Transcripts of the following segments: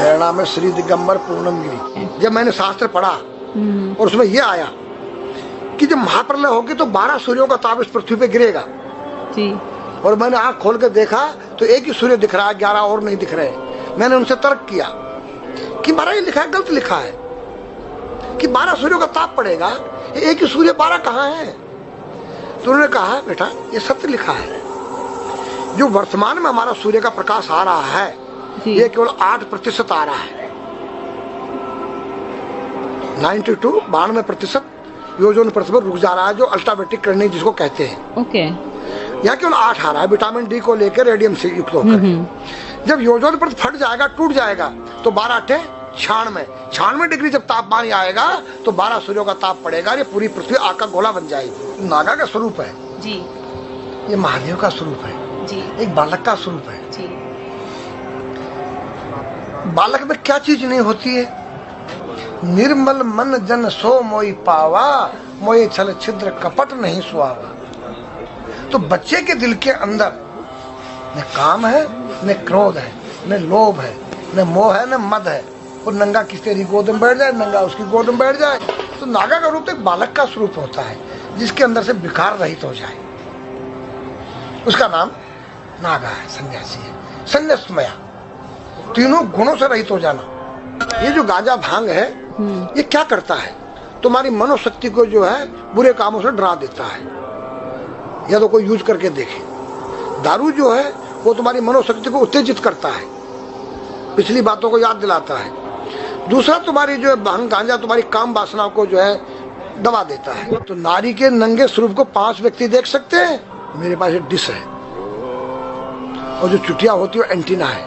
मेरा नाम है श्री दिगंबर पूर्णमगिरी। जब मैंने शास्त्र पढ़ा और उसमें यह आया कि जब महाप्रलय होगी तो 12 सूर्यों का ताप इस पृथ्वी पे गिरेगा जी। और मैंने आंख खोल कर देखा तो एक ही सूर्य दिख रहा है, 11 और नहीं दिख रहे। मैंने उनसे तर्क किया कि महाराज ये लिखा है, गलत लिखा है कि 12 सूर्यों का ताप पड़ेगा, एक ही सूर्य 12 कहाँ है? तो उन्होंने कहा बेटा ये सत्य लिखा है। जो वर्तमान में हमारा सूर्य का प्रकाश आ रहा है ये केवल 8% आ रहा है। 92% ओजोन परत पर रुक जा रहा है, जो अल्ट्रावायलेट किरणें जिसको कहते हैं। ओके। यहाँ केवल 8 आ रहा है विटामिन डी को लेकर, रेडियम से युक्त होकर। जब ओजोन परत फट जाएगा, टूट जाएगा तो 12 96 डिग्री जब तापमान आएगा तो 12 सूर्यों का ताप पड़ेगा। ये पूरी पृथ्वी आग का गोला बन जाएगी। नागा का स्वरूप है जी, ये महादेव का स्वरूप है जी, एक बालक का स्वरूप है जी। बालक में क्या चीज नहीं होती है? निर्मल मन जन सो मोई पावा, मोये छल छिद्र कपट नहीं सुहावा। तो बच्चे के दिल के अंदर न काम है, न क्रोध है, न लोभ है, न मोह है, न मद है। और नंगा किसी तेरी गोद में बैठ जाए, नंगा उसकी गोद में बैठ जाए। तो नागा का रूप एक बालक का स्वरूप होता है जिसके अंदर से विकार रहित हो जाए, उसका नाम नागा है, सन्यासी है, संन्यासमया, तीनों गुणों से रहित हो जाना। ये जो गांजा भांग है ये क्या करता है? तुम्हारी मनोशक्ति को जो है बुरे कामों से डरा देता है। या तो कोई यूज करके देखे। दारू जो है वो तुम्हारी मनोशक्ति को उत्तेजित करता है, पिछली बातों को याद दिलाता है। दूसरा तुम्हारी जो है भांग गांजा तुम्हारी काम वासना को जो है दबा देता है। तो नारी के नंगे स्वरूप को 5 व्यक्ति देख सकते हैं। मेरे पास एक डिश है और जो चुटिया होती है एंटीना है,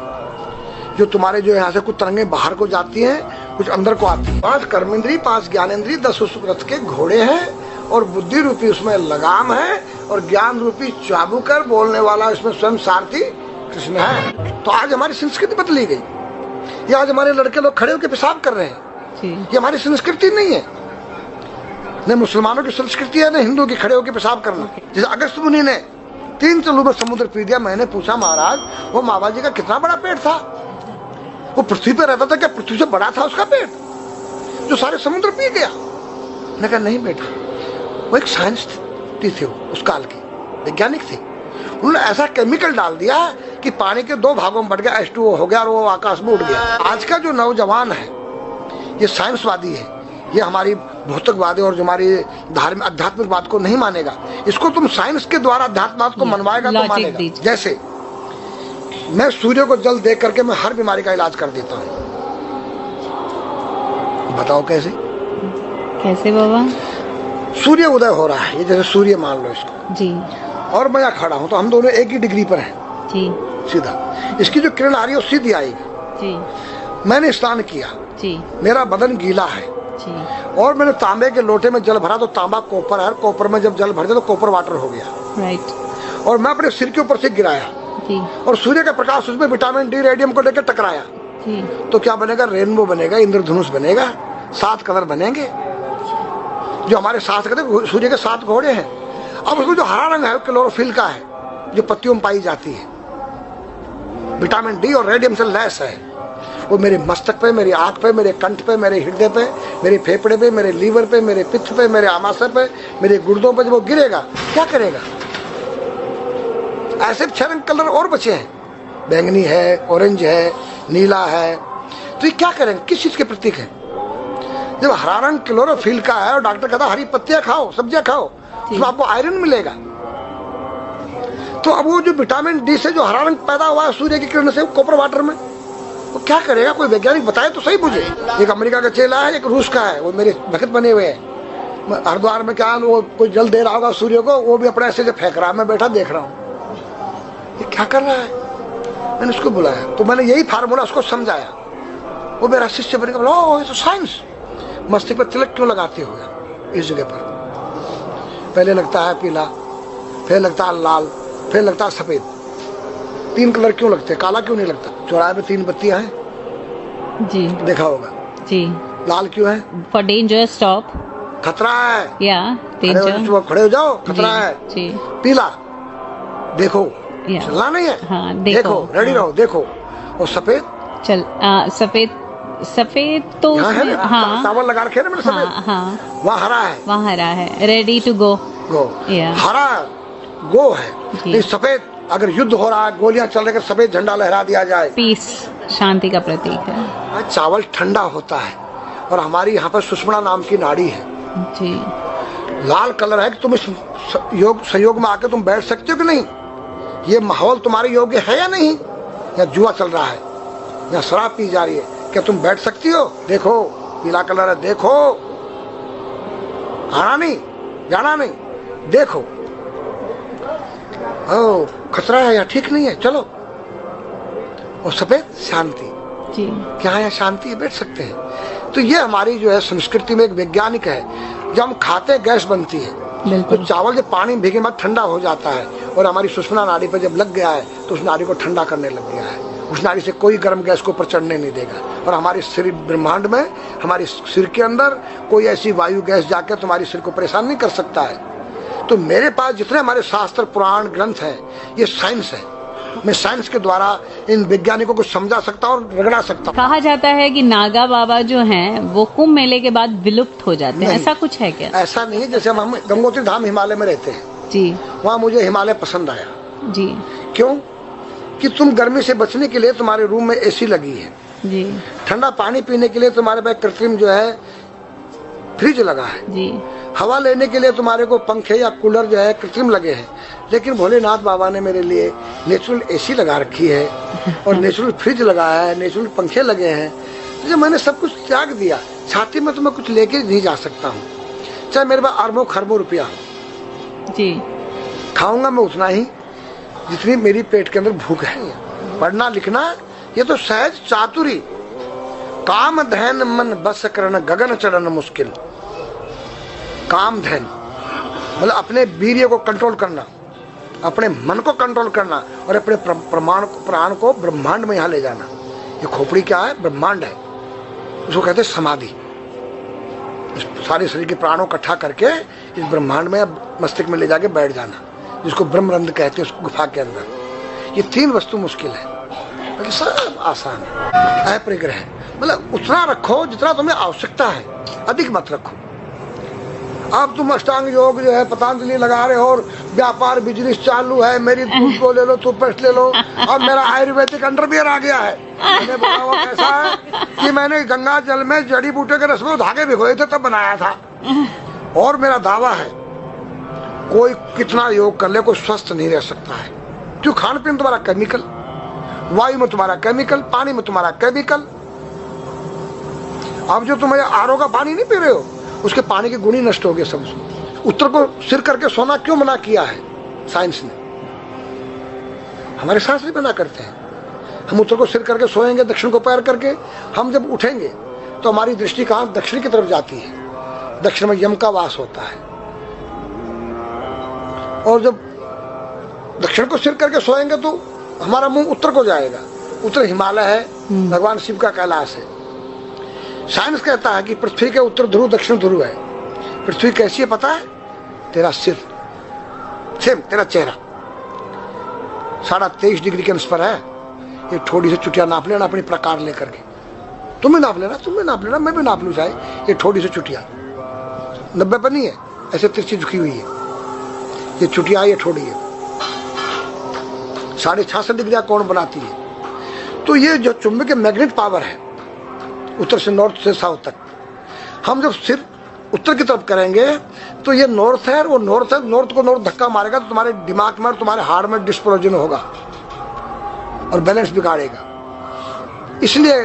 जो तुम्हारे जो यहाँ से कुछ तरंगे बाहर को जाती हैं, कुछ अंदर को आती है। 5 कर्मेंद्री, 5 ज्ञानेंद्री, 10 रथ के घोड़े हैं और बुद्धि रूपी उसमें लगाम है और ज्ञान रूपी चाबुकर बोलने वाला इसमें स्वयं सारथी कृष्ण है। तो आज हमारी संस्कृति बदली गई। ये आज हमारे लड़के लोग खड़े होकर पेशाब कर रहे हैं। ये हमारी संस्कृति नहीं है। न मुसलमानों की संस्कृति है, न हिंदू की खड़े होकर पेशाब करना। जैसे अगस्त मुनि ने 3 चलू में समुद्र पी दिया। मैंने पूछा महाराज वो मावा जी का कितना बड़ा पेट था? वो पृथ्वी पे रहता था, क्या पृथ्वी से बड़ा था उसका पेट जो सारे समुद्र पी गया? मैंने कहा नहीं बेटा, वो एक साइंटिस्ट थे, उस काल के वैज्ञानिक थे। उन्होंने ऐसा केमिकल डाल दिया कि पानी के 2 भागों में बढ़ गया, H2O हो गया और वो आकाश में उड़ गया। आज का जो नौजवान है ये साइंसवादी है, ये हमारी भौतिकवादी और जो हमारी धार्मिक आध्यात्मिकवाद को नहीं मानेगा। इसको तुम साइंस के द्वारा अध्यात्मवाद को मनवाएगा तो मानेगा। जैसे मैं सूर्य को जल देख करके मैं हर बीमारी का इलाज कर देता हूँ। बताओ कैसे? कैसे बाबा? सूर्य उदय हो रहा है, ये जैसे सूर्य मान लो इसको जी, और मैं यहाँ खड़ा हूँ तो हम दोनों एक ही डिग्री पर हैं जी। सीधा इसकी जो किरण आ रही है वो सीधी आएगी जी। मैंने स्नान किया जी, मेरा बदन गीला है जी, और मैंने तांबे के लोटे में जल भरा तो तांबा कोपर है, कोपर में जब जल भर दिया तो कोपर वाटर हो गया राइट। और मैं अपने सिर के ऊपर से गिराया जी, और सूर्य का प्रकाश उसमें विटामिन डी रेडियम को लेकर टकराया जी। तो क्या बनेगा? रेनबो बनेगा, इंद्रधनुष बनेगा, 7 कलर बनेंगे। जो हमारे 7 कलर सूर्य के 7 घोड़े हैं। अब उसको जो हरा रंग है क्लोरोफिल का है, जो पत्तियों में पाई जाती है, विटामिन डी और रेडियम से लैस है। वो मेरे मस्तक पे, मेरी आंख पे, मेरे कंठ पे, मेरे हृदय पे, मेरे फेफड़े पे, मेरे लीवर पे, मेरे पित्त पे, मेरे आमाशय पे, मेरे गुर्दों पे जब वो गिरेगा क्या करेगा? ऐसे 6 रंग कलर और बचे हैं, बैंगनी है, ऑरेंज है, नीला है। तो ये क्या करेंगे? किस चीज के प्रतीक है? जब हरा रंग क्लोरोफिल का है और डॉक्टर कहता है हरी पत्तियां खाओ, सब्जियां खाओ, तो आपको आयरन मिलेगा। तो अब वो जो विटामिन डी से जो हरा रंग पैदा हुआ है सूर्य की किरण से कॉपर वाटर में, वो क्या करेगा? कोई वैज्ञानिक बताए तो सही मुझे। एक अमेरिका का चेला है, एक रूस का है, वो मेरे भक्त बने हुए हैं। हरिद्वार में क्या वो कोई जल दे रहा होगा सूर्य को, वो भी अपने ऐसे फेंक रहा है, मैं बैठा देख रहा हूँ ये क्या कर रहा है। मैंने उसको बुलाया तो मैंने यही फार्मूला उसको समझाया। वो मेरा शिष्य बन गया, ओ ये तो साइंस। मस्तिष्क पर तिलक क्यों लगाते हो इस जगह पर? पहले लगता है पीला, फिर लगता है लाल, फिर लगता है सफेद। 3 कलर क्यों लगते हैं? काला क्यों नहीं लगता? चौराहे पे 3 बत्तियां हैं जी, देखा होगा जी। लाल क्यों है? फॉर डेंजर, स्टॉप, खतरा है या डेंजर, खड़े हो जाओ, खतरा है जी। पीला देखो चलना नहीं है, हाँ, देखो रेडी रहो, देखो। और सफेद चल सफेद सफेद तो यहाँ है उसमें ना, हाँ चावल लगा रखे हैं ना मैंने हाँ सफेद, हाँ वहाँ हरा है, वहाँ हरा है, ready to go. Go Yeah. हरा गो है। जी। नहीं सफेद, अगर युद्ध हो रहा है, गोलियां चल रही है, सफेद झंडा लहरा दिया जाए, पीस, शांति का प्रतीक है। चावल ठंडा होता है। और हमारी यहाँ पर सुषुम्ना नाम की नाड़ी है, जी लाल कलर है कि तुम इस योग संयोग में आके तुम बैठ सकते हो कि नहीं, ये माहौल तुम्हारे योग्य है या नहीं, या जुआ चल रहा है, या शराब पी जा रही है, क्या तुम बैठ सकती हो? देखो पीला कलर है, देखो, आना नहीं जाना नहीं, देखो, ओ खतरा है या ठीक नहीं है, चलो। और सफेद शांति, जी क्या यहाँ शांति है, बैठ सकते हैं। तो ये हमारी जो है संस्कृति में एक वैज्ञानिक है। जब हम खाते गैस बनती है, तो बिल्कुल। चावल जब पानी भीगे बाद ठंडा हो जाता है, और हमारी सुषुम्ना नाड़ी पर जब लग गया है तो उस नाड़ी को ठंडा करने लग गया है। उस नाड़ी से कोई गर्म गैस को ऊपर चढ़ने नहीं देगा। और हमारे सिर ब्रह्मांड में, हमारे सिर के अंदर कोई ऐसी वायु गैस जाकर तुम्हारी सिर को परेशान नहीं कर सकता है। तो मेरे पास जितने हमारे शास्त्र पुराण ग्रंथ हैं, ये साइंस है। मैं साइंस के द्वारा इन वैज्ञानिकों को समझा सकता हूँ और रगड़ा सकता हूँ। कहा जाता है कि नागा बाबा जो हैं वो कुंभ मेले के बाद विलुप्त हो जाते हैं, नहीं। ऐसा कुछ है क्या? ऐसा नहीं है। जैसे हम गंगोत्री धाम हिमालय में रहते हैं, जी वहाँ मुझे हिमालय पसंद आया। जी क्यों? कि तुम गर्मी से बचने के लिए तुम्हारे रूम में एसी लगी है, जी ठंडा पानी पीने के लिए तुम्हारे पास कृत्रिम जो है फ्रिज लगा है, जी हवा लेने के लिए तुम्हारे को पंखे या कूलर जो है कृत्रिम लगे हैं। लेकिन भोलेनाथ बाबा ने मेरे लिए नेचुरल एसी लगा रखी है, और नेचुरल फ्रिज लगाया है, नेचुरल पंखे लगे हैं। तो जब मैंने सब कुछ त्याग दिया, छाती में तो मैं कुछ लेके नहीं जा सकता हूँ, चाहे मेरे पास अरबों खरबों रुपया हो, जी खाऊंगा मैं उतना ही जितनी मेरी पेट के अंदर भूख है। पढ़ना लिखना ये तो सहज चातुरी, काम धैन मन बस करना गगन चढ़ना मुश्किल। काम धैन मतलब अपने वीर्य को कंट्रोल करना, अपने मन को कंट्रोल करना, और अपने प्राण को ब्रह्मांड में यहाँ ले जाना। ये खोपड़ी क्या है? ब्रह्मांड है। उसको कहते हैं समाधि। इस सारे शरीर के प्राणों इकट्ठा करके इस ब्रह्मांड में मस्तिष्क में ले जाके बैठ जाना, जिसको ब्रह्मरंध्र कहते हैं, उस गुफा के अंदर। ये तीन वस्तु मुश्किल है, बाकी सब आसान है। अपरिग्रह मतलब उतना रखो जितना तुम्हें आवश्यकता है, अधिक मत रखो। अब तुम अष्टांग योग जो है पतंजलि लगा रहे हो, और व्यापार बिजनेस चालू है, मेरी दूध को ले लो, टूथपेस्ट ले लो। अब मेरा आयुर्वेदिक अंडरवियर आ गया है। मैंने बोला वो कैसा है कि मैंने गंगा जल में जड़ी बूटे के रस में धागे भिगोए थे तब बनाया था। और मेरा दावा है कोई कितना योग कर ले, कोई स्वस्थ नहीं रह सकता है। क्यों? खान पीन तुम्हारा केमिकल, वायु में तुम्हारा केमिकल, पानी में तुम्हारा केमिकल। अब जो तुम आरओ का पानी नहीं पी रहे हो, उसके पानी के गुण ही नष्ट हो गए सब। उत्तर को सिर करके सोना क्यों मना किया है साइंस ने? हमारे शास्त्र मना करते हैं। हम उत्तर को सिर करके सोएंगे, दक्षिण को पैर करके। हम जब उठेंगे तो हमारी दृष्टि कहाँ? दक्षिण की तरफ जाती है। दक्षिण में यम का वास होता है। और जब दक्षिण को सिर करके सोएंगे तो हमारा मुंह उत्तर को जाएगा। उत्तर हिमालय है, भगवान शिव का कैलाश है। साइंस कहता है कि पृथ्वी के उत्तर ध्रुव दक्षिण ध्रुव है। पृथ्वी कैसी है पता है? तेरा सिर, सेम तेरा चेहरा 23.5 डिग्री के अंश पर है। ये थोड़ी सी चुटिया नाप लेना अपनी प्रकार लेकर के, तुम भी नाप लेना, तुम भी नाप लेना, मैं भी नाप लूँ चाहे। ये थोड़ी सी चुटिया 90 पर नहीं है, ऐसे तिरछी झुकी हुई है। ये चुटिया, ये थोड़ी है 66.5 डिग्री कोण बनाती है। तो ये जो चुंबकीय मैग्नेट पावर है, उत्तर से नॉर्थ से साउथ तक, हम जब सिर उत्तर की तरफ करेंगे तो ये नॉर्थ है, वो नॉर्थ है। नॉर्थ को नॉर्थ धक्का मारेगा तो तुम्हारे दिमाग में और तुम्हारे हार्ट में डिस्प्रोजन होगा और बैलेंस बिगाड़ेगा। इसलिए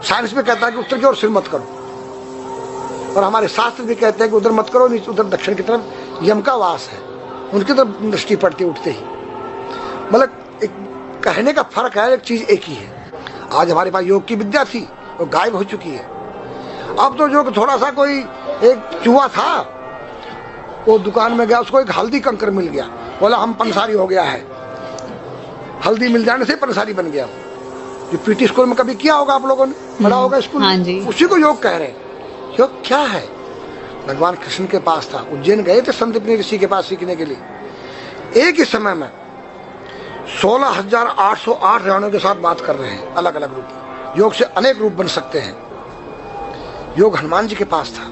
साइंस में कहता है कि उत्तर की ओर सिर मत करो, और हमारे शास्त्र भी कहते हैं कि उधर मत करो, नीचे उधर दक्षिण की तरफ यम का वास है, उनकी तरफ दृष्टि पड़ती उठते ही। मतलब एक कहने का फर्क है, एक चीज एक ही है। आज हमारे पास योग की विद्या थी, वो गायब हो चुकी है। अब तो जो थोड़ा सा कोई एक चूहा था, वो दुकान में गया, उसको एक हल्दी कंकर मिल गया, बोला हम पंसारी हो गया है। हल्दी मिल जाने से पंसारी बन गया। जो पीटी स्कूल में कभी किया होगा आप लोगों ने, पढ़ा होगा स्कूल हाँ में, उसी को योग कह रहे हैं। योग क्या है? भगवान कृष्ण के पास था, उज्जैन गए थे संदीपनी ऋषि के पास सीखने के लिए। एक ही समय में 16,808 रानियों के साथ बात कर रहे हैं, अलग अलग रूप में। योग से अनेक रूप बन सकते हैं। योग हनुमान जी के पास था।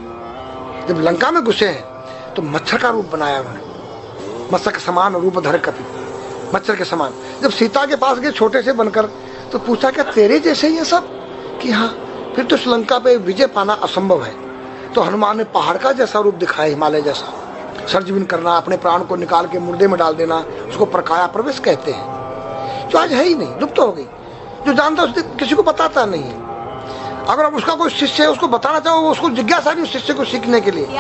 जब लंका में घुसे हैं तो मच्छर का रूप बनाया उन्होंने, मत्स्य के समान रूप धर कपि, मच्छर के समान। जब सीता के पास गए छोटे से बनकर तो पूछा क्या तेरे जैसे ही है सब? कि हाँ। फिर तो श्रीलंका पे विजय पाना असंभव है। तो हनुमान ने पहाड़ का जैसा रूप दिखाया, हिमालय जैसा, सर्जविन करना, अपने प्राण को निकाल के मुर्दे में डाल देना, उसको प्रकाया प्रवेश कहते हैं, जो आज है ही नहीं, लुप्त हो गई। जो जानता है किसी को बताता नहीं है। अगर अब उसका कोई शिष्य है उसको बताना चाहो, उसको जिज्ञासा नहीं उस शिष्य को सीखने के लिए।